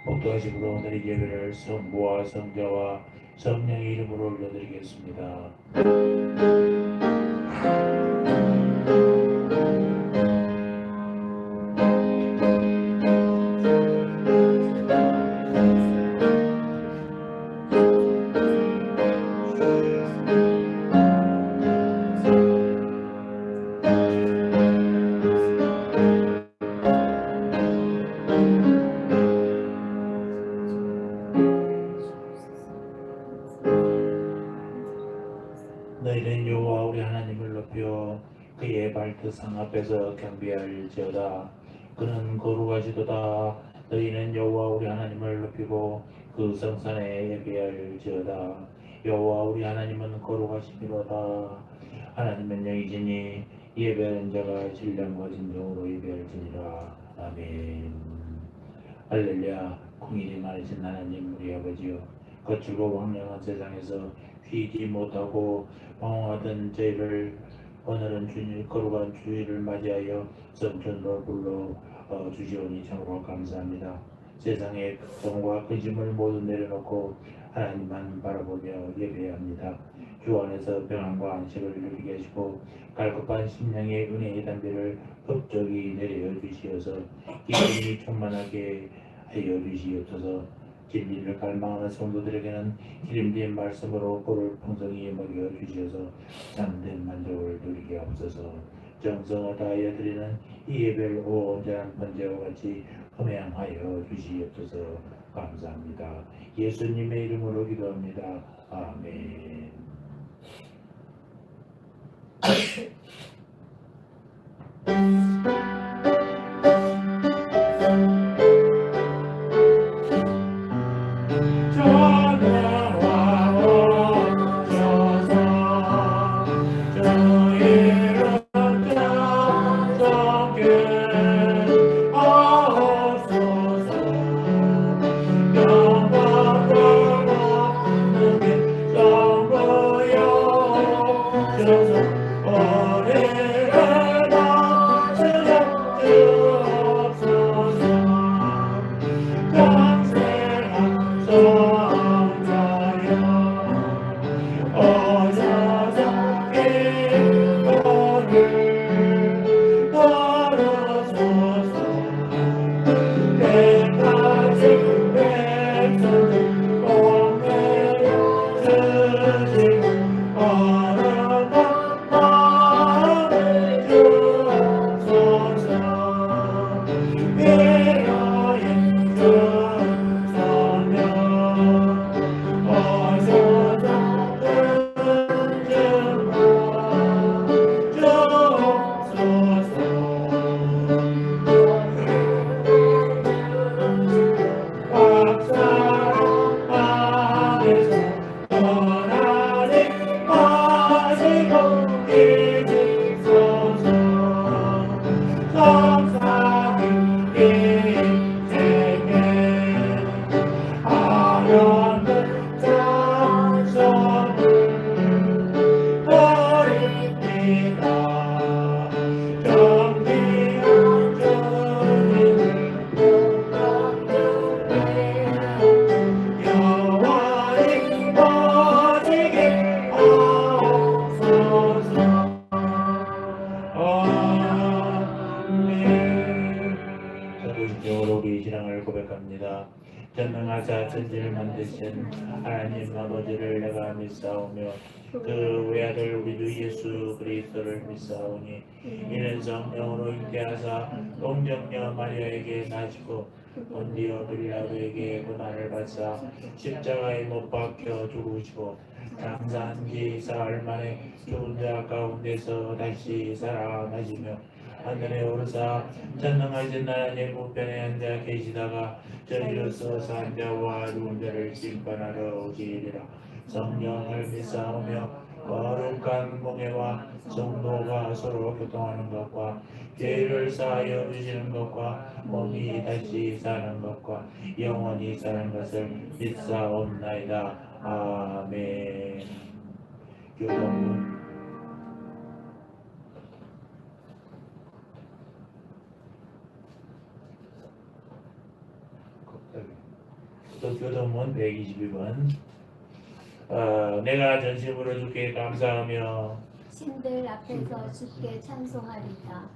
목도하심으로 오늘 이 예배를 성부와 성자와 성령의 이름으로 올려드리겠습니다. 너희는 여호와 우리 하나님을 높여 그의 발등상 앞에서 경배할지어다. 그는 거룩하시도다. 너희는 여호와 우리 하나님을 높이고 그 성산에 예배할지어다. 여호와 우리 하나님은 거룩하시미로다. 하나님은 영이시니 예배하는 자가 신령과 진정으로 예배할지니라. 아멘. 할렐루야. 공일이 많으신 하나님 우리 아버지여, 거칠고 황량한 세상에서 휘지 못하고 방황하던 저희를 오늘은 주님 거룩한 주일을 맞이하여 성전으로 불러 주시오니 참으로 감사합니다. 세상의 걱정과 근심을 모두 내려놓고 하나님만 바라보며 예배합니다. 주 안에서 평안과 안식을 누리게 하시고 갈급한 심령의 은혜의 담비를 흡족히 내려 주시어서 기쁨이 충만하게 하여 주시옵소서. 진리를 갈망하는 성도들에게는 기름진 말씀으로 꼴을 풍성히 먹여 주셔서 참된 만족을 누리게 하옵소서. 정성을 다하여 드리는 이 예배를 온전한 번제와 같이 흠양하여 주시옵소서. 감사합니다. 예수님의 이름으로 기도합니다. 아멘. 사도신경으로 우리 신앙을 고백합니다. 전능하사 천지를 만드신 하나님 아버지를 내가 믿사오며 그 외아들 우리 주 예수 그리스도를 믿사오니 이는 성령으로 잉태하사 동정녀 마리아에게 나시고 본디오 빌라도에게 고난을 받사 십자가에 못 박혀 죽으시고 장사한 지 사흘 만에 죽은 자 가운데서 다시 살아나시며 하늘에 오르사 전능하신 하나님 우편에 앉아 계시다가 저리로서 산 자와 죽은 자를 심판하러 오시리라. 성령을 믿사오며 거룩한 공예와 성도가 서로 교통하는 것과 죄를 사하여 주시는 것과 몸이 다시 사는 것과 영원히 사는 것을 믿사옵나이다. 아멘. 교동문 또 교동문 122번. 내가 전심으로 주께 감사하며 신들 앞에서 주께 찬송하리다.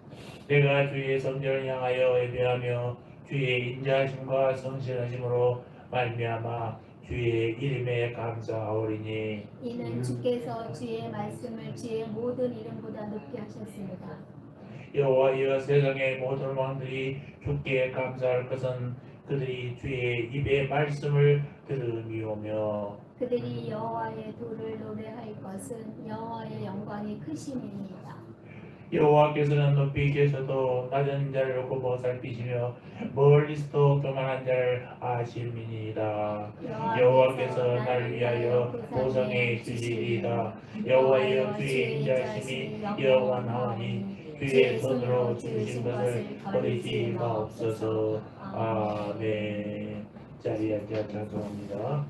내가 주의 성전을 향하여 예배하며 주의 인자하심과 성실하심으로 말미암아 주의 이름에 감사하오리니 이는 주께서 주의 말씀을 주의 모든 이름보다 높이 하셨습니다. 여호와여 세상의 모든 왕들이 주께 감사할 것은 그들이 주의 입의 말씀을 들음이오며 그들이 여호와의 도를 노래할 것은 여호와의 영광이 크심입니다. 여호와께서는 높이 계셔도 낮은 자를 굽어 살피시며 멀리서도 교만한 자를 아심이니이다. 여호와께서 나를 위하여 보상해 주시리이다. 여호와여 주의 인자심이 영원하오니 주의 손으로 주신 것을 버리지 마옵소서. 아멘. 자리에 앉아 찬송합니다.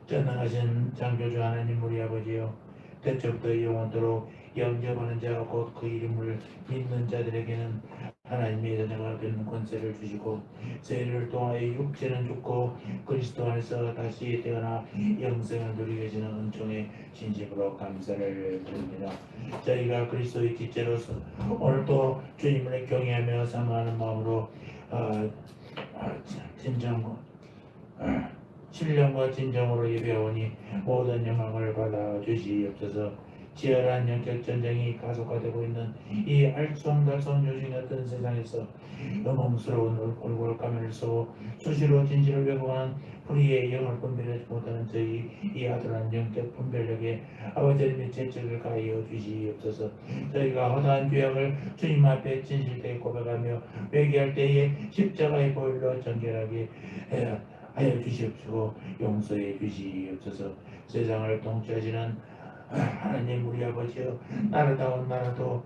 전능하신 창조주 하나님 우리 아버지여, 대적부터 영원토록 영접하는 자가 곧 그 이름을 믿는 자들에게는 하나님의 자녀가 되는 권세를 주시고, 세례를 통하여 육체는 죽고 그리스도 안에서 다시 태어나 영생을 누리게 하시는 은총에 진심으로 감사를 드립니다. 저희가 그리스도의 지체로서 오늘도 주님을 경외하며 사모하는 마음으로 진정과 신령과 진정으로 예배하오니 모든 영광을 받아 주시옵소서. 치열한 영적 전쟁이 가속화되고 있는 이 알쏭달쏭 요즘 같은 세상에서 영웅스러운 얼굴 가면을 쓰고 수시로 진실을 왜곡하는 불의의 영을 분별하지 못하는 저희 이 아들한 영적 분별력에 아버지의 제적을 가하여 주시옵소서. 저희가 허다한 죄악을 주님 앞에 진실되게 고백하며 회개할 때에 십자가의 보혈로 정결하게 하여 주시옵시고 용서해 주시옵소서. 세상을 통치하시는 하나님 우리 아버지여, 나라다운 나라도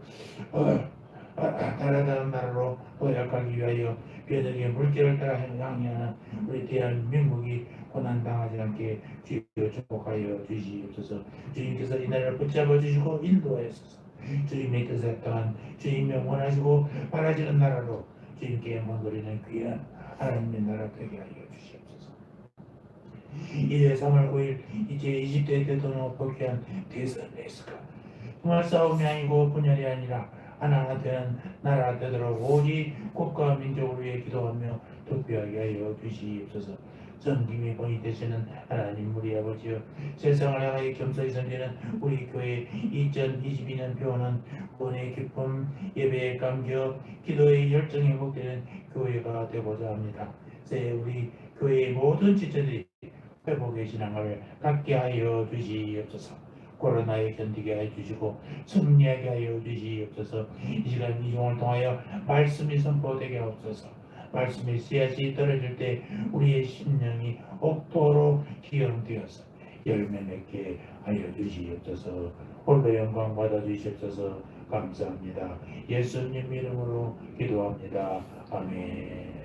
나라다운 나라로 도약하기 위하여 그들에게 물결을 따라 향하는 우리 대한민국이 고난당하지 않게 주여 축복하여 주시옵소서. 주님께서 이 나라를 붙잡아 주시고 인도하옵소서. 주님의 뜻에 따른 주님의 원하시고 바라시는 나라로 주님께 먼거리는 귀한 하나님의 나라 되게 하여 주시옵소서. 이제 3월 9일 이제 20대 대통령 복귀한 대선에서가 정말 싸움이 아니고 분열이 아니라 하나가 되는 나라가 되도록 오직 국가와 민족을 위해 기도하며 투표하게 하여 주시옵소서. 성김이 본이 되시는 하나님 우리 아버지여, 세상을 향하여 겸손히 섬기는 우리 교회 2022년 표어는 구원의 기쁨, 예배의 감격, 기도의 열정이 회복되는 교회가 되고자 합니다. 새 우리 교회의 모든 지체들이 회복의 신앙을 갖게 하여 주시옵소서. 코로나에 견디게 하여 주시고 승리하게 하여 주시옵소서. 이 시간 이 종을 통하여 말씀이 선포되게 하옵소서. 말씀의 씨앗이 떨어질 때 우리의 심령이 옥토로 기용되어서 열매 맺게 하여 주시옵소서. 홀로 영광 받아 주시옵소서. 감사합니다. 예수님 이름으로 기도합니다. 아멘.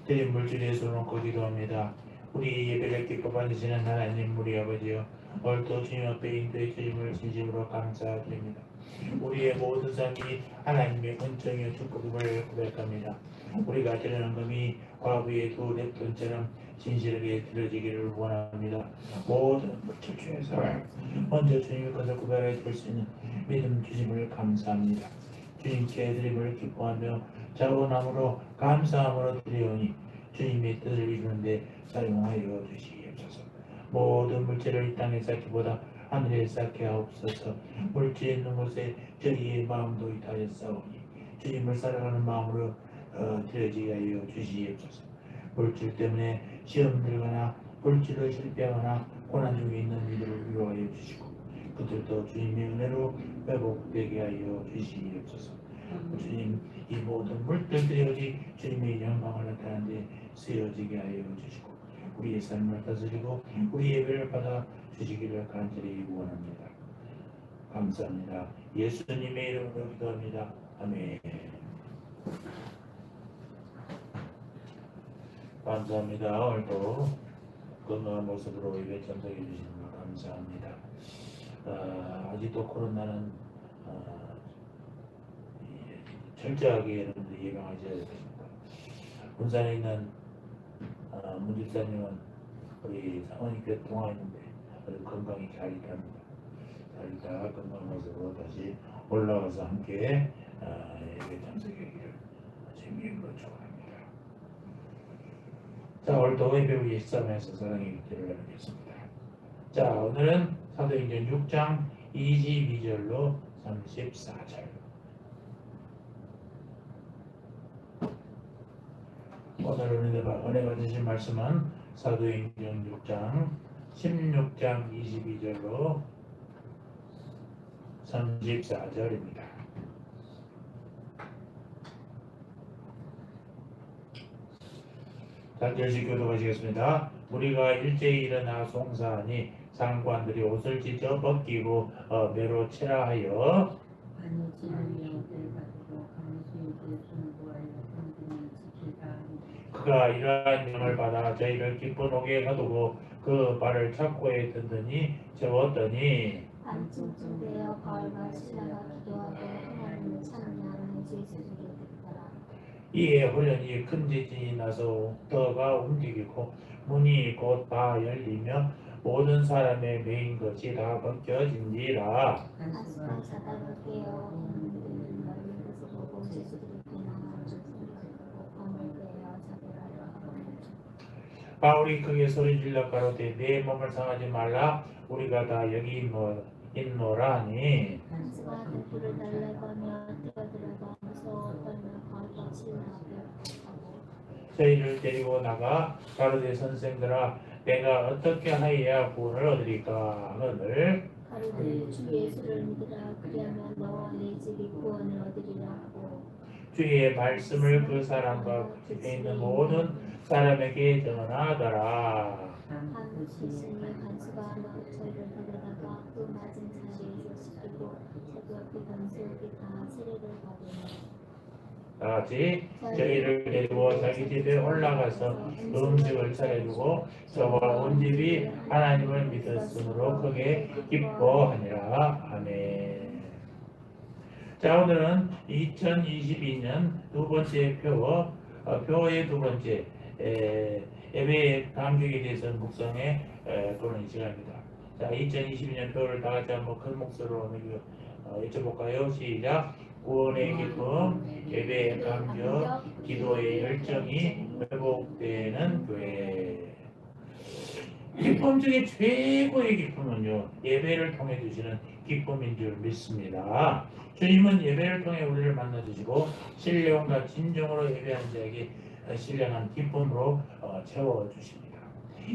드린 물질에 손놓고 기도합니다. 우리 예배를 기뻐 받으시는 하나님 우리 아버지여, 오늘도 주님 앞에 인도해 주심을 진심으로 감사드립니다. 우리의 모든 삶이 하나님의 은총의 축복을 고백합니다. 우리가 드리는 금이 과부의 두 랩돈처럼 진실하게 드려지기를 원합니다. 모든 물질 중에서 먼저 주님의 것을 구별해 줄 수 있는 믿음 주심을 감사합니다. 주님께 드림을 기뻐하며 자원함으로 감사함으로 드리오니 주님의 뜻을 이루는데 사용하여 주시옵소서. 모든 물질을 이 땅에 쌓기보다 하늘에 쌓게 하옵소서. 물질 있는 곳에 저희의 마음도 있하여 싸우니 주님을 살아가는 마음으로 드려지게 하여 주시옵소서. 물질 때문에 시험 들거나 물질로 실패하거나 고난 중에 있는 이들을 위로하여 주시고 그들도 주님의 은혜로 회복되게 하여 주시옵소서. 주님, 이 모든 물들들이 오직 주님의 영광을 나타내는 데 쓰여지게 하여 주시고 우리의 삶을 다스리고 우리 예배를 받아 주시기를 간절히 원합니다. 감사합니다. 예수님의 이름으로 기도합니다. 아멘. 감사합니다. 오늘도 건강한 모습으로 예배 참석해 주시는 걸 감사합니다. 아직도 코로나는 철저하게 여러분들 예방하셔야 됩니다. 군산에 있는 문집사님은 우리 사모님께 통화했는데 아주 건강이 잘 있답니다. 잘 있다가 건강한 모습으로 다시 올라와서 함께 예배 참석하기를 주님으로 축원합니다. 자, 오늘도 예배 후 13에서 사랑의 기도를 나누겠습니다. 자, 오늘은 사도행전 6장 22절로 34절. 오늘 은혜 받으신 말씀은 사도행전 6장 16장 22절로 34절입니다. 단절식 교도하시겠습니다. 우리가 일제히 일어나 송사하니 상관들이 옷을 찢어 벗기고 매로 채라 하여 그가 이러한 명을 받아 저희를 기쁜 옥에 가두고 그 발을 착고에 든더니 재웠더니 반쯤 되어 바울과 실라가 기도하고 하나님을 찬양하는 소리가 들렸더라. 이에 호련히 큰 지진이 나서 옥터가 움직이고 문이 곧 다 열리며 모든 사람의 메인 것이 다 벗겨진지라. 안수가 자다가 깨어 오는 말린 것을 보고 제수들이 비난하고 생각하고 밤을 깨어 자들하려 하거늘. 바울이 크게 소리질러 가로되 내 몸을 상하지 말라 우리가 다 여기 있노라 하니 안수가 불을 달래가며 뛰어들어가 무서워 떨며 바울과 실라에게 하고 저희를 데리고 나가 가로되 선생들아 내가 어떻게 하여야 구원을 얻으리까 하거늘 가로되 주 예수를 믿으라 그리하면 너와 네 집이 구원을 얻으리라 하고 주의 말씀을 그 사람과 그에 있는 모든 사람에게 전하더라. 한 시신이 간수가 저희를 데려다가 그 맞은 자리에서 씻기고 새벽 단속이 다 세례를 받으며 다같이 저희를 데리고 자기 집에 올라가서 음식을 차려주고 저와 온 집이 하나님을 믿었으므로 크게 기뻐하니라. 아멘. 자, 오늘은 2022년 두 번째 표의 두 번째 예배 감격에 대해서 묵상에 보는 시간입니다. 자, 2022년 표를 다 같이 한번 큰 목소리로 여쭤볼까요? 시작. 구원의 기쁨, 예배의 감격, 기도의 열정이 회복되는 교회. 기쁨 중에 최고의 기쁨은요, 예배를 통해 주시는 기쁨인 줄 믿습니다. 주님은 예배를 통해 우리를 만나 주시고 신령과 진정으로 예배한 자에게 신령한 기쁨으로 채워 주십니다.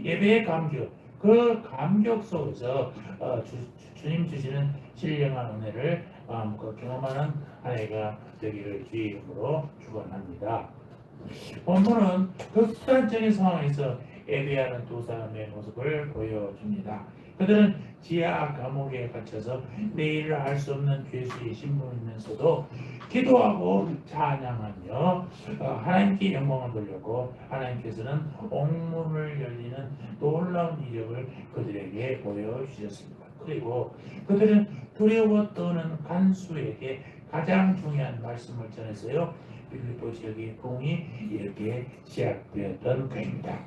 예배의 감격, 그 감격 속에서 주님 주시는 신령한 은혜를 마음껏 경험하는 한 해가 되기를 주의 이름으로 축원합니다. 본문은 극단적인 상황에서 예배하는 두 사람의 모습을 보여줍니다. 그들은 지하 감옥에 갇혀서 내일을 알 수 없는 죄수의 신분이면서도 기도하고 찬양하며 하나님께 영광을 돌렸고 하나님께서는 옥문을 열리는 놀라운 이력을 그들에게 보여주셨습니다. 그리고 그들은 두려워 떠는 간수에게 가장 중요한 말씀을 전했어요. 빌립보 지역의 부흥이 이렇게 시작되었던 것입니다.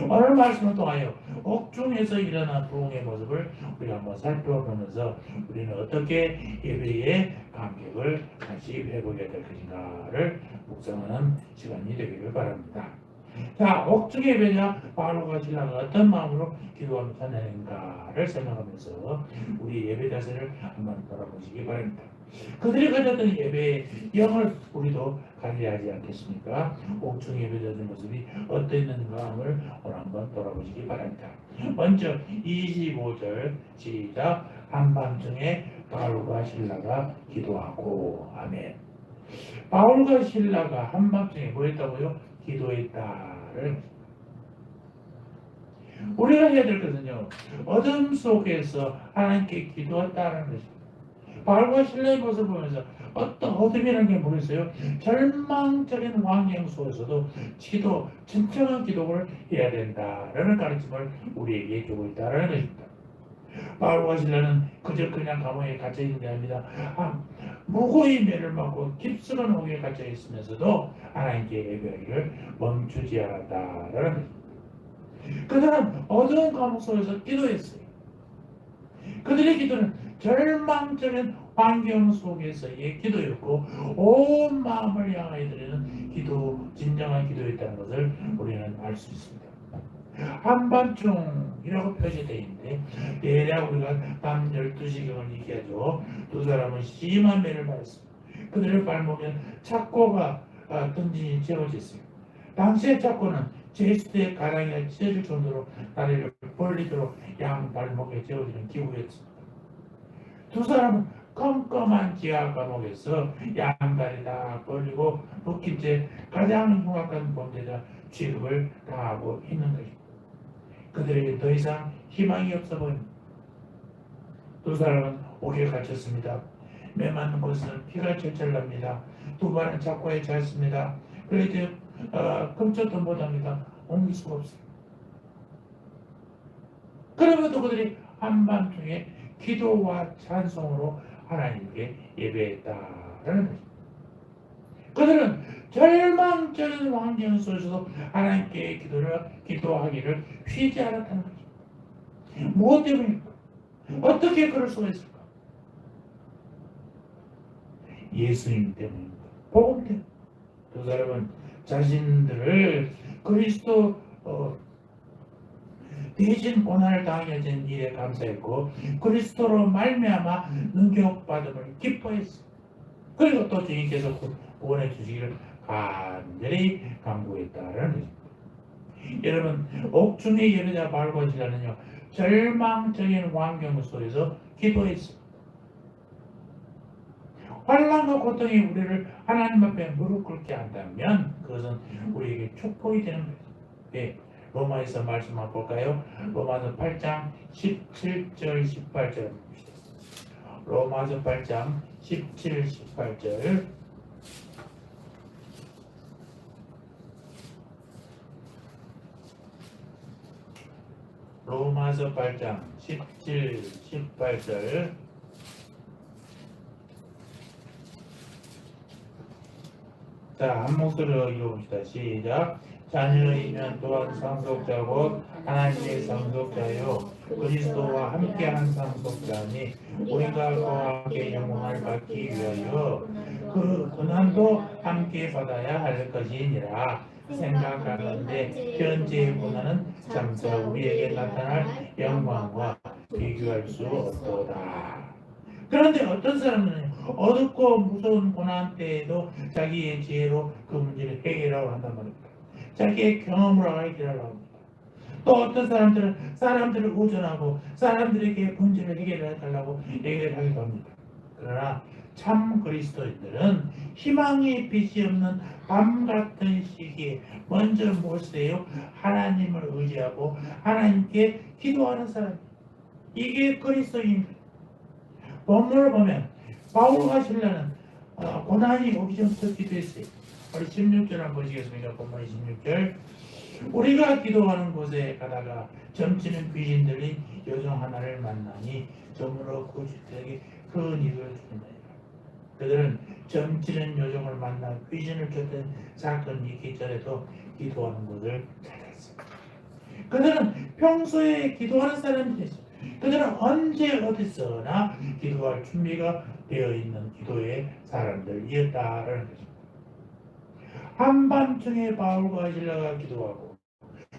오늘 말씀을 통하여 옥중에서 일어난 부흥의 모습을 우리가 한번 살펴보면서 우리는 어떻게 예배의 감격을 다시 회복해야 될 것인가를 묵상하는 시간이 되기를 바랍니다. 자, 옥중 예배자 바울과 실라가 어떤 마음으로 기도하며 찬양했는가를 생각하면서 우리 예배 자세를 한번 돌아보시기 바랍니다. 그들이 가졌던 예배의 영을 우리도 가져야 하지 않겠습니까? 옥중 예배자들 모습이 어땠는가 오늘 한번 돌아보시기 바랍니다. 먼저 25절 시작. 한밤중에 바울과 실라가 기도하고 아멘. 바울과 실라가 한밤중에 뭐 했다고요? 기도했다를 우리가 해야 될 것은요, 어둠 속에서 하나님께 기도했다는 것입니다. 바울과 실라의 모습을 보면서 어떤 어둠이라는 게 뭐겠어요? 절망적인 환경 속에서도 진정한 기도를 해야 된다라는 가르침을 우리에게 주고 있다는 것입니다. 바울과 실라는 그저 그냥 감옥에 갇혀 있는 게 아니라 무고히 매를 맞고 깊숙한 옥에 갇혀 있으면서도 하나님께 예배하기를 멈추지 않았다라는 거죠. 그들은 어두운 감옥 속에서 기도했어요. 그들의 기도는 절망적인 환경 속에서의 기도였고 온 마음을 향하여 드리는 기도, 진정한 기도였다는 것을 우리는 알 수 있습니다. 한밤중이라고 표시되어 있는데 대략 우리가 밤 12시경을 얘기하죠. 두 사람은 심한 매를 받았습니다. 그들의 발목엔 착고가 던진이 채워져 있어요. 당시의 착고는 제수대의 가랑이가 찢어질 정도로 다리를 벌리도록 양 발목에 채워지는 기구였습니다. 두 사람은 컴컴한 지하 감옥에서 양다리 다 벌리고 묶인 채 가장 흉악한 범죄자 취급을 당하고 있는 것입니다. 그들에게 더 이상 희망이 없어 보입니다. 두 사람은 옥에 갇혔습니다. 매 맞는 곳은 피가 철철 납니다. 두 발은 착고에 찼습니다. 그래도 끔찍도 못합니다. 옮길 수가 없어요. 그러면도 그들이 한밤중에 기도와 찬송으로 하나님께 예배했다라는 것입니다. 그들은 절망적인 환경 속에서도 하나님께 기도하기를 쉬지 않았다는 것입니다. 무엇 때문일까? 어떻게 그럴 수가 있을까? 예수님 때문입니다. 복음 때문에. 두 사람은 자신들을 그리스도 대신 고난을 당해진 일에 감사했고 그리스도로 말미암아 능력받음을 기뻐했습니다. 그리고 또 주님께서 구원해 주시기를 간절히 간구했다라는 것입니다. 여러분 옥중에 예배자 바울과 실라는요 절망적인 환경 속에서 기도했습니다. 환난과 고통이 우리를 하나님 앞에 무릎 꿇게 한다면 그것은 우리에게 축복이 되는 거죠. 네. 로마에서 말씀 한번 볼까요? 로마서 8장 17절 18절 봅시다. 로마서 8장 17, 18절 로마서 8장 17, 18절 자, 한 목소리로 읽어봅시다. 시작. 자녀이면 또한 상속자고 하나님의 상속자요 그리스도와 함께한 상속자니 우리가 그와 함께 영광을 받기 위하여 그 고난도 함께 받아야 할 것이니라 생각하는데 현재의 고난은 장차 우리에게 나타날 영광과 비교할 수 없도다. 그런데 어떤 사람은 어둡고 무서운 고난 때에도 자기의 지혜로 그 문제를 해결하고 한단 말입니다. 자기의 경험으로 해결하려고 합니다. 또 어떤 사람들은 사람들을 우전하고 사람들에게 문제를 해결해 달라고 얘기를 하기도 합니다. 그러나 참 그리스도인들은 희망의 빛이 없는 밤 같은 시기에 먼저 무엇을 해요? 하나님을 의지하고 하나님께 기도하는 사람. 이게 그리스도인입니다. 본문을 보면 바울과 실라는 고난이 오기 전부터 기도했어요. 우리 16절 한번 보시겠습니까? 본문 16절 우리가 기도하는 곳에 가다가 점치는 귀신들이 요정 하나를 만나니 점으로 그 주택에 큰 이익을 주는다. 그들은 점치는 요정을 만나 귀신을 쫓던 사건이 있기 전에도 기도하는 곳을 찾았습니다. 그들은 평소에 기도하는 사람들이었어요. 그들은 언제 어디서나 기도할 준비가 되어 있는 기도의 사람들이었다라는 거죠. 한밤중에 바울과 실라가 기도하고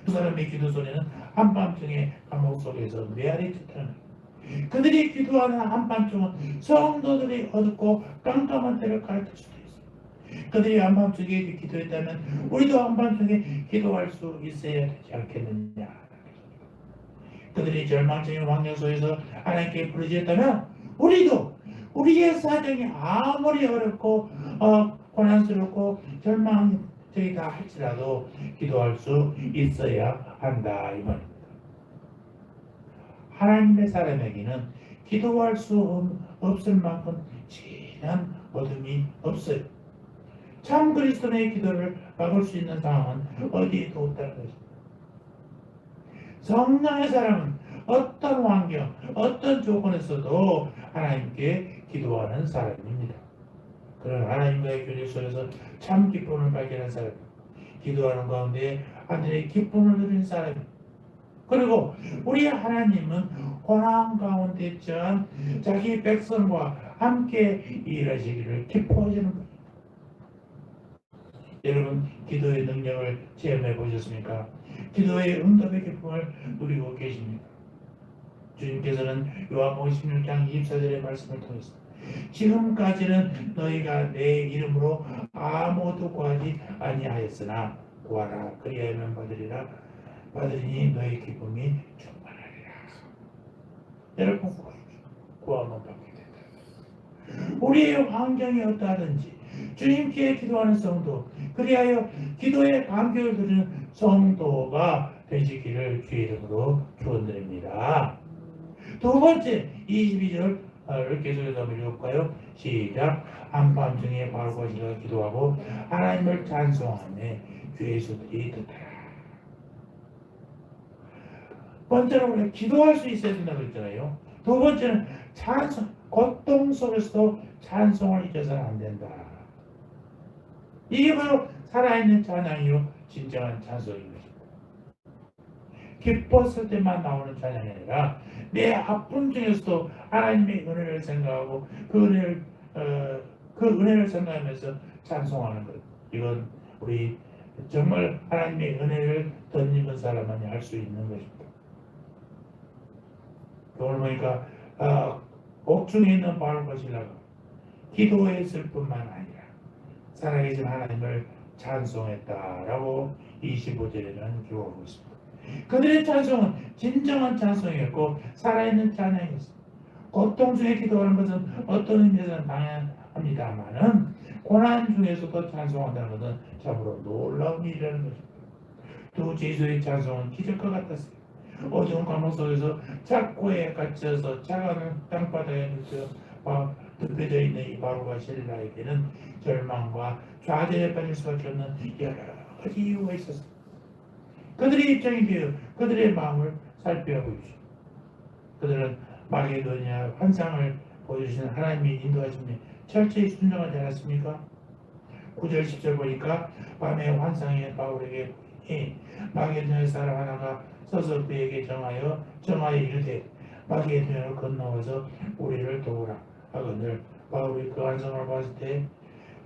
두 사람의 기도 소리는 한밤중에 감옥 속에서 메아리 듣는 거예요. 그들이 기도하는 한밤중은 성도들이 어둡고 깜깜한 때를 가르칠 수도 있어요. 그들이 한밤중에 기도했다면 우리도 한밤중에 기도할 수 있어야 되지 않겠느냐. 그들이 절망적인 환경 속에서 하나님께 부르짖었다면 우리도 우리의 사정이 아무리 어렵고 고난스럽고 절망적이다 할지라도 기도할 수 있어야 한다 이 말입니다. 하나님의 사람에게는 기도할 수 없을 만큼 진한 어둠이 없어요. 참 그리스도의 기도를 막을 수 있는 상황은 어디에도 없다는 것입니다. 성령의 사람은 어떤 환경, 어떤 조건에서도 하나님께 기도하는 사람입니다. 그런 하나님과의 교제 속에서 참 기쁨을 발견한 사람, 기도하는 가운데 하늘의 기쁨을 누리는 사람. 그리고 우리 하나님은 고난 가운데 처한 자기 백성과 함께 일하시기를 기뻐하시는 거예요. 여러분, 기도의 능력을 체험해 보셨습니까? 기도의 응답의 기쁨을 누리고 계십니까? 주님께서는 요한복음 16장 24절의 말씀을 통해서 지금까지는 너희가 내 이름으로 아무것도 구하지 아니하였으나 구하라 그리하면 받으리니 너희 기쁨이 충만하리라. 여러분, 구하면 받게 된다. 우리의 환경이 어떠하든지 주님께 기도하는 성도, 그리하여 기도의 간격을 두는 성도가 되시기를 주의 이름으로 축원드립니다. 두 번째 22절을 계속해서 한번 읽어볼까요? 시작. 한밤중에 바울과 시가 기도하고 하나님을 찬송하며 주의 소들이 듣더라. 번째로 우리가 기도할 수 있어야 된다고 했잖아요. 두 번째는 찬송, 고통 속에서도 찬송을 잊어서는 안 된다. 이게 바로 살아있는 찬양이요 진정한 찬송인 것입니다. 기뻤을 때만 나오는 찬양이 아니라 내 아픔 중에서도 하나님의 은혜를 생각하고 그 은혜를 생각하면서 찬송하는 것. 이건 우리 정말 하나님의 은혜를 덧입은 사람만이 할 수 있는 것입니다. 오늘 보니까 옥중에 있는 바울과 실라가 기도했을 뿐만 아니라 살아계신 하나님을 찬송했다라고 25절에는 기록하고 있습니다. 그들의 찬송은 진정한 찬송이었고 살아있는 찬양이었습니다. 고통 중에 기도하는 것은 어떤 의미에서는 당연합니다만은 고난 중에서도 찬송한다는 것은 참으로 놀라운 일이라는 것입니다. 두 제수의 찬송은 기적과 같았어요. 어두운 감옥 속에서 착고에 갇혀서 차가운 땅바닥에 눕혀져 있는 이 바울과 실라에게는 절망과 좌절에 빠질 수밖에 없는 여러 가지 이유가 있었습니다. 그들의 입장이 비어 그들의 마음을 살펴 보십시오. 그들은 마게도니아 환상을 보여주시는 하나님의 인도하심에 철저히 순종하지 않았습니까? 9절 10절 보니까 밤에 환상에 바울에게 마게도니아 사람 하나가 서서 그에게 정하여 이르되 마게도니아로 건너와서 우리를 도우라 하거늘 바울이 그 환상을 봤을 때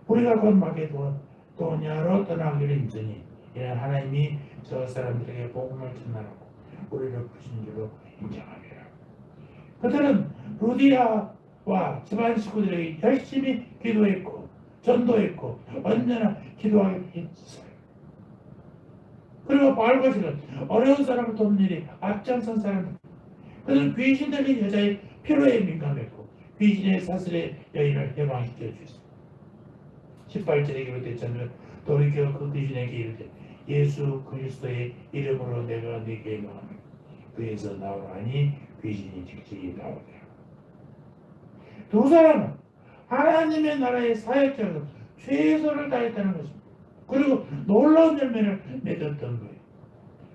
우리가 곧 마게도니아로 떠나기를 힘쓰니 이는 하나님이 저 사람들에게 복음을 전하라고 우리를 부르신 줄로 인정하리라. 그들은 루디아와 집안 식구들에게 열심히 기도했고 전도했고 언제나 기도하게 했어요. 그리고 바울과 실은 어려운 사람을 돕는 일이 앞장선 사람들. 그들은 귀신 들린 여자의 피로에 민감했고 귀신의 사슬의 여인을 해방시켜 주셨습니다. 18절에 기록됐잖아요. 돌이켜 그 귀신에게 이르되 예수 그리스도의 이름으로 내가 네게 명하노니 그에서 나오라니 귀신이 즉시 나오더라. 두 사람은 하나님의 나라의 사역자로 최선을 다했다는 것입니다. 그리고 놀라운 열매를 맺었던 거예요.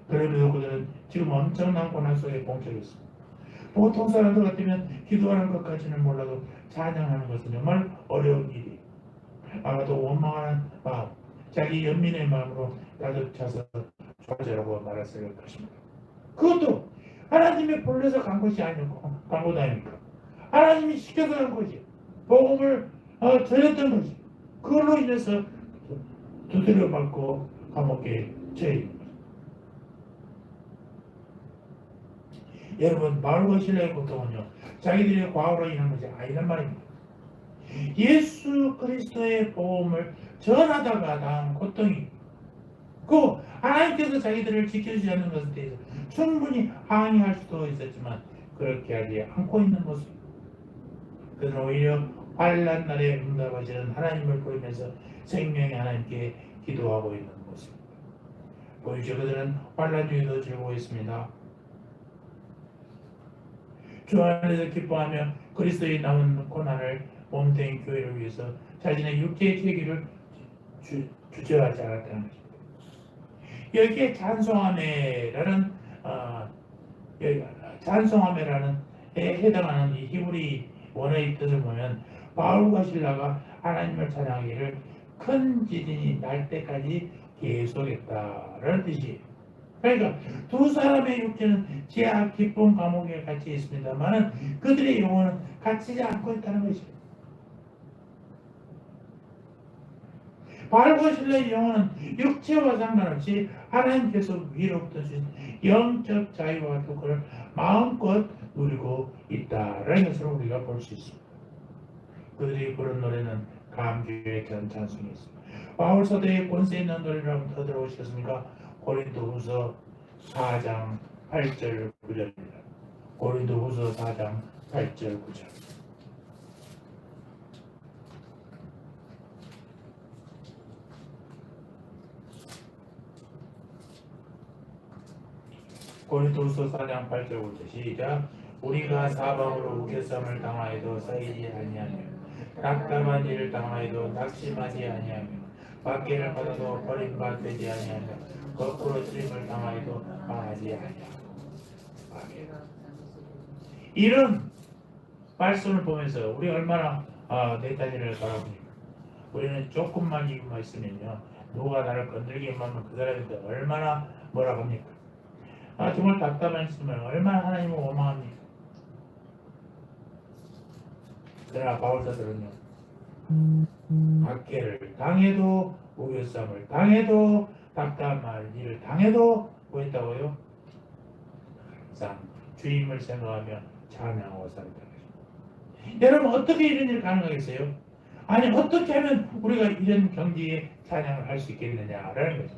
그럼에도 그들은 지금 엄청난 고난 속에 봉착했습니다. 보통 사람들 같으면 기도하는 것까지는 몰라도 찬양하는 것은 정말 어려운 일이에요. 아마도 원망하는 마음, 자기 연민의 마음으로 가득 차서 좌절하고 말았을 것입니다. 그것도 하나님이 불러서 간 것이 아니고 간 것 아닙니까? 하나님이 시켜서 간 것이 복음을 전했던 것이 그걸로 인해서 두드려 맞고 감옥에 처해 있는 거죠. 여러분, 바울과 실라의 고통은요 자기들의 과오로 인한 것이 아니란 말입니다. 예수 그리스도의 복음을 전하다가 당한 고통이 그 하나님께서 자기들을 지켜주지 않는 것에 대해서 충분히 항의할 수도 있었지만 그렇게 하지 않고 있는 모습. 그들은 오히려 환난 날에 응답하시는 하나님을 보이면서 생명의 하나님께 기도하고 있는 모습입니다. 보이죠? 그들은 환난 중에도 즐거워했습니다. 주 안에서 기뻐하며 그리스도의 남은 고난을 몸된 교회를 위해서 자신의 육체의 죄기를 주저하지 않았다는 것입니다. 여기에 찬송하며라는 찬송함이라는 에 해당하는 이 히브리 원어의 뜻을 보면 바울과 실라가 하나님을 찬양하기를 큰 지진이 날 때까지 계속했다라는 뜻이에요. 그러니까 두 사람의 육체는 지하 깊은 감옥에 갇혀 있습니다만 그들의 영혼은 갇히지 않고 있다는 것이에요. 바울과 실라의 영혼은 육체와 상관없이 하나님께서 위로부터 주신 영적 자유와 특권을 마음껏 누리고 있다라는 것을 우리가 볼 수 있습니다. 그들이 부른 노래는 감주의 찬송이 있습니다. 바울 사도의 권세 있는 노래를 한번 더 들어보시겠습니까? 고린도후서 4장 8절 9절입니다. 고린도후서 4장 8절 9절. 고린도후서 4장 8절 9절 시작. 우리가 사방으로 우겨쌈을 당하여도 쌓이지 아니하며 낙담한 일을 당하여도 낙심하지 아니하며 박해를 받아도 버림받지 아니하며 거꾸로 트림을 당하여도 망하지 아니하고. 이런 말씀을 보면서 우리 얼마나 내 자신을 바라봅니까? 우리는 조금만 이유만 있으면요, 누가 나를 건들기만 하면 그 사람한테 얼마나 뭐라고 합니까? 정말 답답한 있으면 얼마나 하나님을 원망합니까? 그러나 바울사들은요, 박해를 당해도 우겨쌈을 당해도 답답한 일을 당해도 뭐 했다고요? 항상 주임을 생각하며 찬양하고 살았다는 것입니다. 여러분 어떻게 이런 일 가능하겠어요? 아니 어떻게 하면 우리가 이런 경지에 찬양을 할 수 있겠느냐라는 거죠.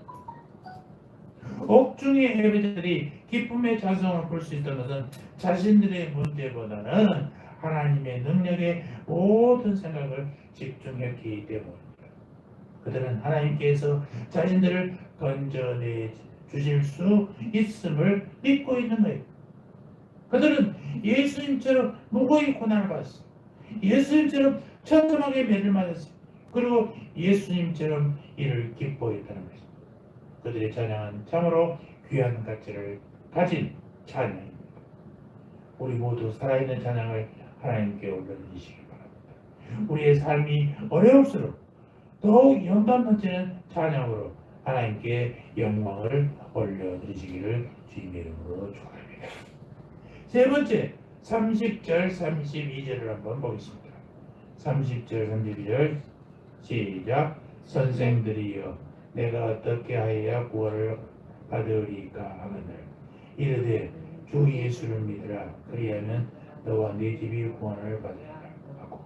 옥중의 예배자들이 기쁨의 자성을 볼 수 있던 것은 자신들의 문제보다는 하나님의 능력에 모든 생각을 집중했기 때문입니다. 그들은 하나님께서 자신들을 건져내 주실 수 있음을 믿고 있는 거예요. 그들은 예수님처럼 무고히 고난을 받았어요. 예수님처럼 처참하게 매를 맞았어요. 그리고 예수님처럼 이를 기뻐했다는 것입니다. 그들의 찬양은 참으로 귀한 가치를 가진 찬양입니다. 우리 모두 살아있는 찬양을 하나님께 올려드리시기 바랍니다. 우리의 삶이 어려울수록 더욱 영감 넘치는 찬양으로 하나님께 영광을 올려드리시기를 주님의 이름으로 축원합니다. 세 번째, 30절 32절을 한번 보겠습니다. 30절 32절 시작. 선생들이여 내가 어떻게 하여야 구원을 받으리까 하거늘 이르되 주 예수를 믿으라. 그리하면 너와 네 집이 구원을 받으리라 하고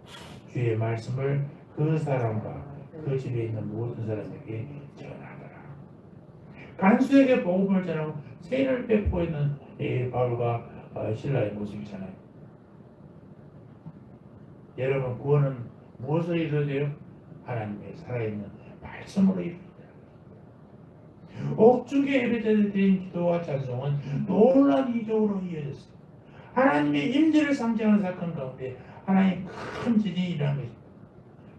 주의 말씀을 그 사람과 그 집에 있는 모든 사람에게 전하더라. 간수에게 복음을 전하고 세를 베푸고 있는 바울과 실라의 모습이잖아요. 여러분 구원은 무엇으로 이루어져요? 하나님의 살아있는 말씀으로 이루어집니다. 옥중의 예배자들이 드린 기도와 찬송은 놀라운 이적으로 이어졌어요. 하나님의 임재를 상징하는 사건 가운데 하나님 큰 지진이 일어난 것입니다.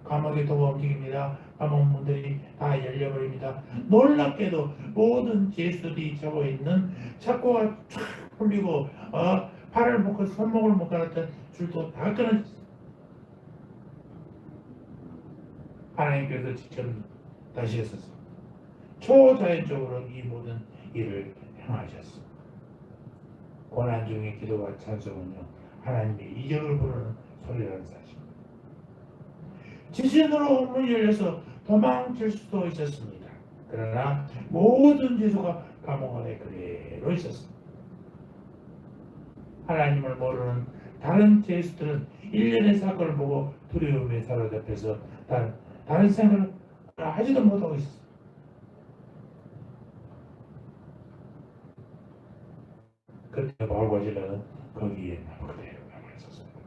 감옥의 도가 움직입니다. 감옥 문들이 다 열려버립니다. 놀랍게도 모든 죄수들이 잡아있는 착고가 쫙 풀리고 팔을 묶어 손목을 묶어놨던 줄도 다 끊어졌어요. 하나님께서 직접 다시 했었어요. 초자연적으로 이 모든 일을 행하셨습니다. 고난 중의 기도와 찬송은요, 하나님의 이적을 부르는 소리라는 사실입니다. 지진으로 문이 열려서 도망칠 수도 있었습니다. 그러나 모든 죄수가 감옥 안에 그대로 있었습니다. 하나님을 모르는 다른 죄수들은 일련의 사건을 보고 두려움에 사로잡혀서 다른 생각을 하지도 못하고 있었습니다. 그때 바울과 실라는 거기에 그대로 남아 있었습니다.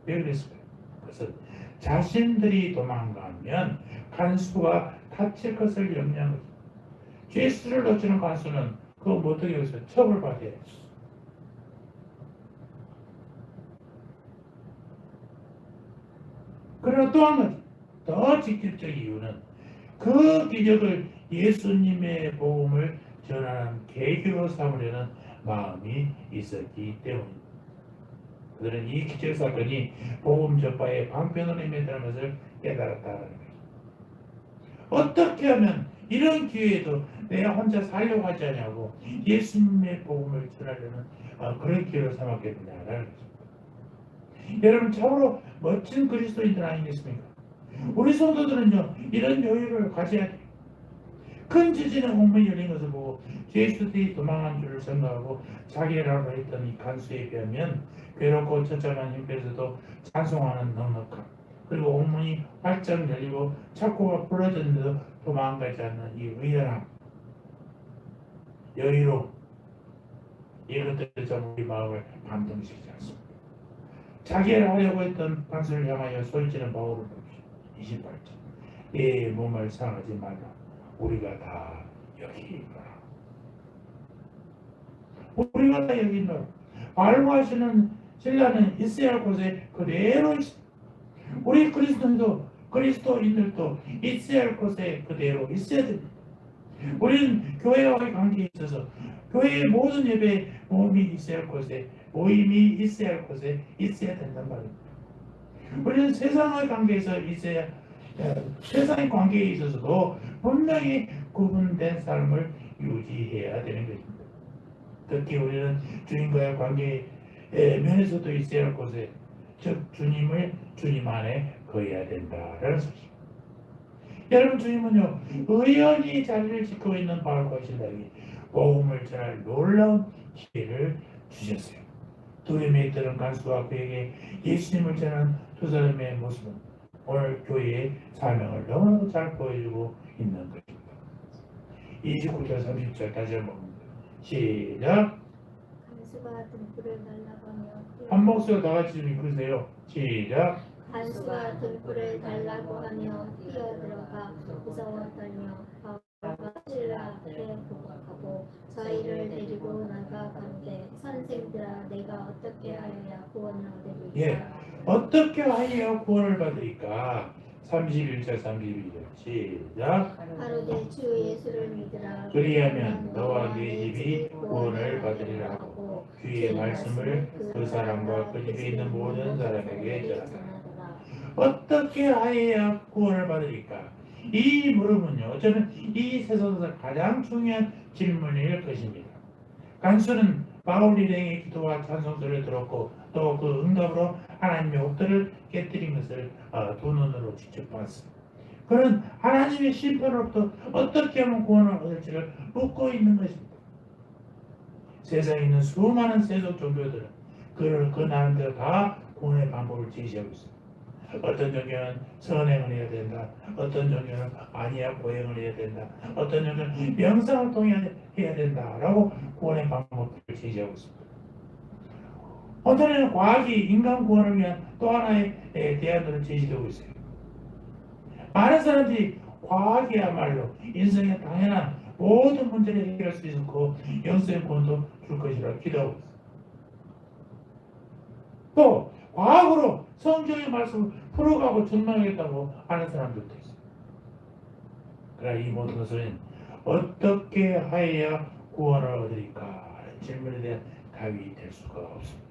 왜 그랬을까요? 그것은 자신들이 도망가면 간수가 다칠 것을 염려한 거죠. 죄수를 놓치는 간수는 그거 못하게 해서 처벌받아야 해요. 그러나 또 한 가지 더 직접적 이유는 그 기적을 예수님의 복음을 전하는 계기로 삼으려는 마음이 있었기 때문입니다. 그들은 이 기적 사건이 복음 전파의 방편으로 임했다는 것을 깨달았다는 거예요. 어떻게 하면 이런 기회에도 내가 혼자 살려고 하지 않냐고 예수님의 복음을 전하려는 그런 기회를 삼았게 되냐라는 거죠. 여러분 참으로 멋진 그리스도인들 아니겠습니까? 우리 성도들은요 이런 여유를 가져야 돼요. 큰 지진의 공문이 열린 것을 보고 예수들이 도망한 줄을 생각하고 자기라고 했던 이 간수에 비하면 괴롭고 처참한 힘에서도 찬송하는 넉넉함, 그리고 옥문이 활짝 열리고 창고가 부러졌는데도 도망가지 않는 이 의연함, 여유로움, 이것들이 좀 우리 마음을 감동시키지 않습니다. 자기를 하려고 했던 간수를 향하여 소리치는 바울을 봅시다. 28절. 내 몸을 상하지 말라. 우리가 다 여기 있노라. 우리가 다 여기 있노라. 바울과 하시는 신라는 있어야 할 곳에 그대로 있습니다. 우리 그리스도인들도 있어야 할 곳에 그대로 있어야 됩니다. 우리는 교회와의 관계에 있어서 교회의 모든 예배에 모임이 있어야 할 곳에 있어야 된단 말입니다. 우리는 세상의 관계에서 세상의 관계에 있어서도 분명히 구분된 삶을 유지해야 되는 것입니다. 특히 우리는 주님과의 관계 면에서도 있어야 할 곳에, 즉 주님 안에 거해야 된다라는 사실. 여러분, 주님은요 의연히 자리를 지키고 있는 바울과 실라에게 복음을 전할 놀라운 기회를 주셨어요. 두림에 있던 간수와 그에게 예수님을 전하는 두 사람의 모습은 오늘 교회의 사명을 너무 잘 보여주고 있는 것입니다. 29절 30절 다시 한번 봅니다. 시작. 간수가 등불을 달라고 한 목소리로 다 같이 좀 읽으세요. 시작. 간수가 등불을 달라고 하며 뛰어들어가 무서워 떨며 바울과 실라 앞에 보고하고 저희를 데리고 나가건대 선생들아 내가 어떻게 하여야 구원을 얻으리까? 예, 어떻게 하여 구원을 받으리까? 31절 32절 시작. 가로되 주 예수를 믿으라. 그리하면 너와 네 집이 구원을 받으리라 하고 주의 말씀을 그 사람과 그 집에 있는 모든 사람에게 전하라. 어떻게 하여야 구원을 받으리까? 이 물음은요, 저는 이 세상에서 가장 중요한 질문일 것입니다. 간수는 바울 일행의 기도와 찬송소리를 들었고 또 그 응답으로 하나님의 옥들을 깨뜨린 것을 두 눈으로 직접 봤습니다. 그는 하나님의 심판으로부터 어떻게 하면 구원을 얻을지를 묻고 있는 것입니다. 세상에 있는 수많은 세속 종교들은 그 나름대로 다 구원의 방법을 제시하고 있습니다. 어떤 종교는 선행을 해야 된다. 어떤 종교는 아니야 고행을 해야 된다. 어떤 종교는 명상을 통해 해야 된다라고 구원의 방법을 제시하고 있습니다. 오늘은 과학이 인간 구원을 위한 또 하나의 대안들을 제시되고 있어요. 많은 사람들이 과학이야말로 인생의 당연한 모든 문제를 해결할 수 있고 영생의 구원도 줄 것이라고 기도하고 있어요. 또 과학으로 성경의 말씀을 풀어가고 증명하겠다고 하는 사람들도 있어요. 그러나 이 모든 것은 어떻게 하여야 구원을 얻으리까 하는 질문에 대한 답이 될 수가 없습니다.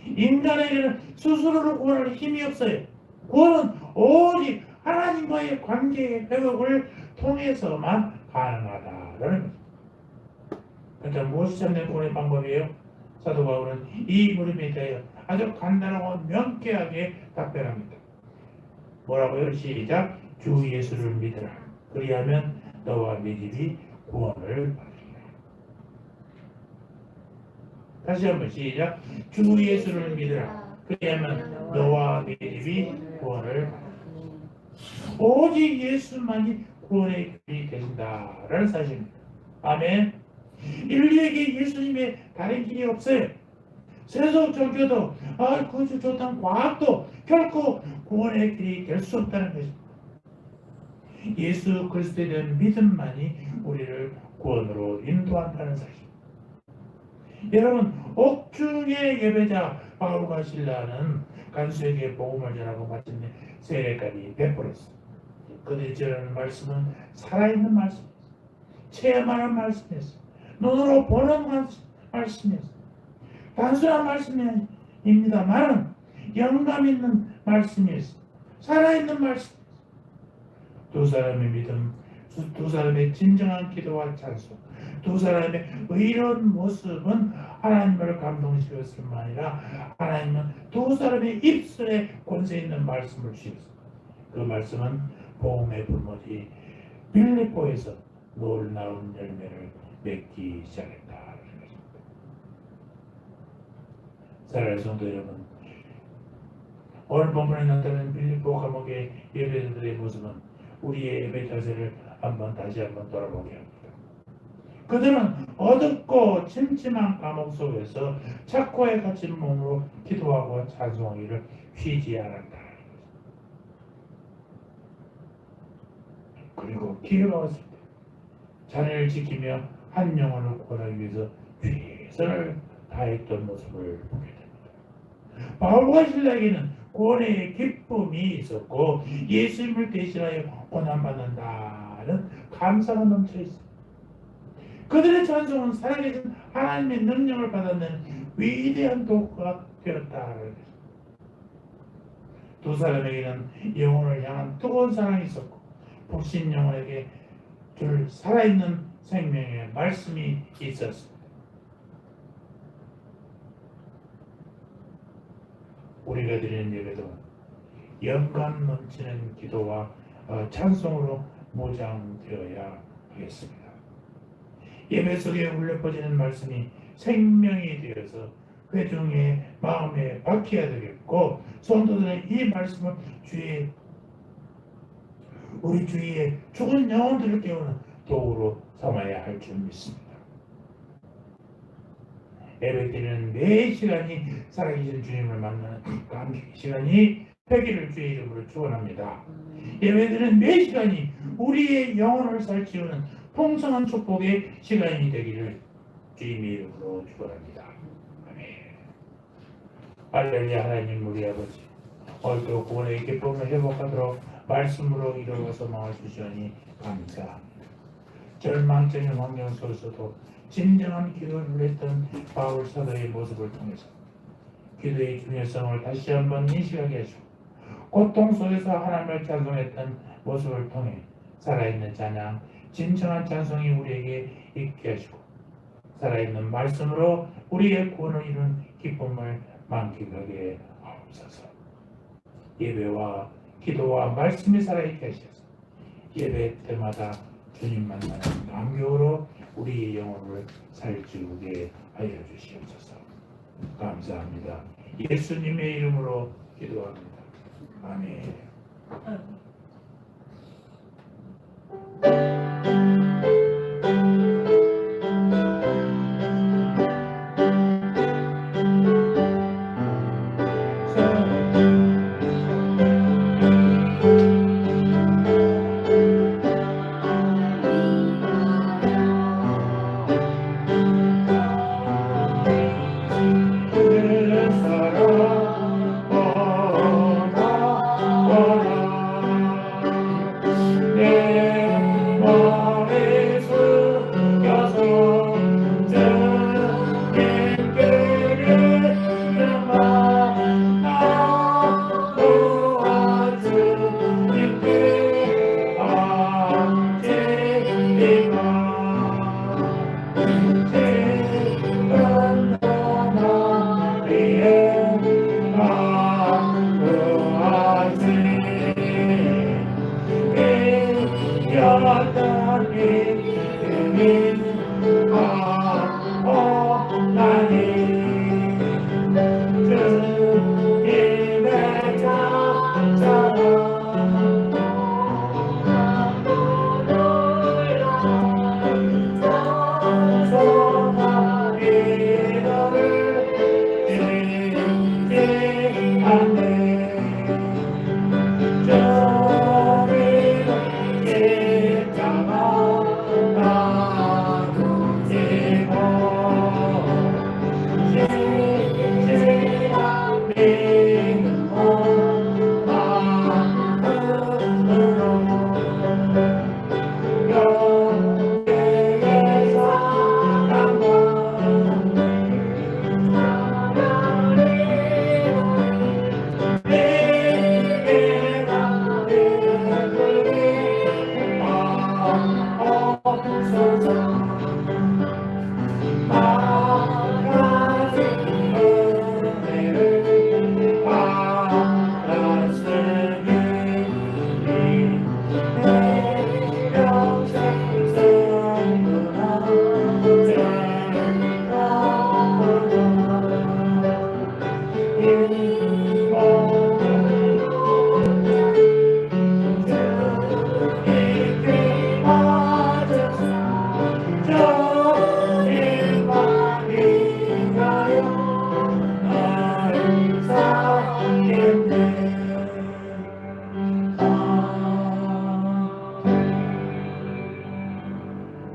인간에게는 스스로로 구원할 힘이 없어요. 구원은 오직 하나님과의 관계의 회복을 통해서만 가능하다라는 거죠. 그러니까 무엇이 참된 구원의 방법이에요? 사도 바울은 이 물음에 대하여 아주 간단하고 명쾌하게 답변합니다. 뭐라고요? 시작. 주 예수를 믿으라. 그리하면 너와 네 집이 구원을 받으리라. 다시 한번 시작. 주 예수를 믿으라. 그리하면 너와 네 집이 구원을 받으리라. 오직 예수만이 구원의 길이 되신다라는 사실입니다. 아멘. 인류에게 예수님의 다른 길이 없어요. 세속 종교도 그저 좋다는 과학도 결코 구원의 길이 될 수 없다는 것입니다. 예수 그리스도에 대한 믿음만이 우리를 구원으로 인도한다는 사실. 여러분, 옥중의 예배자 바울과 실라는 간수에게 복음을 전하고 마침내 세례까지 베풀었습니다. 그들이 전하는 말씀은 살아있는 말씀이었어요. 체험하는 말씀이었어요. 눈으로 보는 말씀이었어요. 단순한 말씀입니다만 영감 있는 말씀이었어요. 살아있는 말씀. 두 사람의 믿음, 두 사람의 진정한 기도와 찬송, 두 사람의 의로운 모습은 하나님을 감동시켰을 뿐만 아니라 하나님은 두 사람의 입술에 권세 있는 말씀을 주셨어요. 그 말씀은 복음의 불모지 빌립보에서 놀라운 열매를 맺기 시작했다. 사랑하는 성도 여러분, 오늘 본문에 나타나는 빌립보 감옥의 예배자들의 모습은 우리의 예배 자세를 다시 한번 돌아보게 합니다. 그들은 어둡고 침침한 감옥 속에서 착고에 갇힌 몸으로 기도하고 찬송하기를 쉬지 않았다. 그리고 기회가 왔을 때 자네를 지키며 한 영혼을 구원하기 위해서 최선을 다했던 모습을 보게 됩니다. 바울과 실라에게는 구원의 기쁨이 있었고 예수님을 대신하여 고난받는다는 감사가 넘쳐 있습니다. 그들의 찬송은 살아계신 하나님의 능력을 받아내는 위대한 도구가 되었다. 두 사람에게는 영혼을 향한 뜨거운 사랑이 있었고 불신 영혼에게 줄 살아있는 생명의 말씀이 있었습니다. 우리가 드리는 예배도 영감 넘치는 기도와 찬송으로 무장되어야 하겠습니다. 예배 속에 울려 퍼지는 말씀이 생명이 되어서 회중의 마음에 박혀야 되겠고 성도들은 이 말씀을 우리 주위에 죽은 영혼들을 깨우는 도구로 삼아야 할 줄 믿습니다. 예배 드리는 매 시간이 살아계신 주님을 만나는 감격의 시간이 회개를 주의 이름으로 축원합니다. 예배 드리는 매 시간이 우리의 영혼을 살찌우는 풍성한 축복의 시간이 되기를 주님의 이름으로 축원합니다. 아멘. 할렐루야. 하나님 우리 아버지, 오늘도 구원의 기쁨을 회복하도록 말씀으로 이루어서 망을 주시니 감사합니다. 절망적인 환경 속에서도 진정한 기도를 했던 바울 사도의 모습을 통해서 기도의 중요성을 다시 한번 인식하게 하시고 고통 속에서 하나님을 찬송했던 모습을 통해 살아있는 찬양, 진정한 찬송이 우리에게 있게 하시고 살아있는 말씀으로 우리의 구원을 이룬 기쁨을 만끽하게 하옵소서. 예배와 기도와 말씀이 살아있게 하셔서 예배 때마다 주님 만나는 감격으로 우리의 영혼을 살찌우게 하여 주시옵소서. 감사합니다. 예수님의 이름으로 기도합니다. 아멘. 내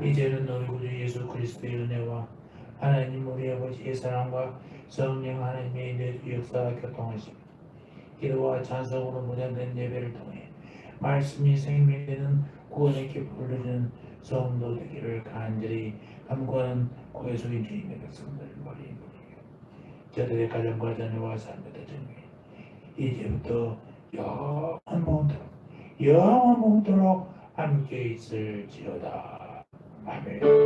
이제는 너희 구주 예수 그리스도의 은혜와 하나님 우리 아버지의 사랑과 성령 하나님의 내주 역사와 교통하심 기도와 찬송으로 무장된 예배를 통해 말씀이 생명이 되는 구원의 기쁨을 누리는 성도 되기를 간절히 간구하는 구해주인 주님의 백성들 머리 저들의 가정과 자녀와 삶의 정에 이제부터 영원토록 함께 있을지어다. 아멘.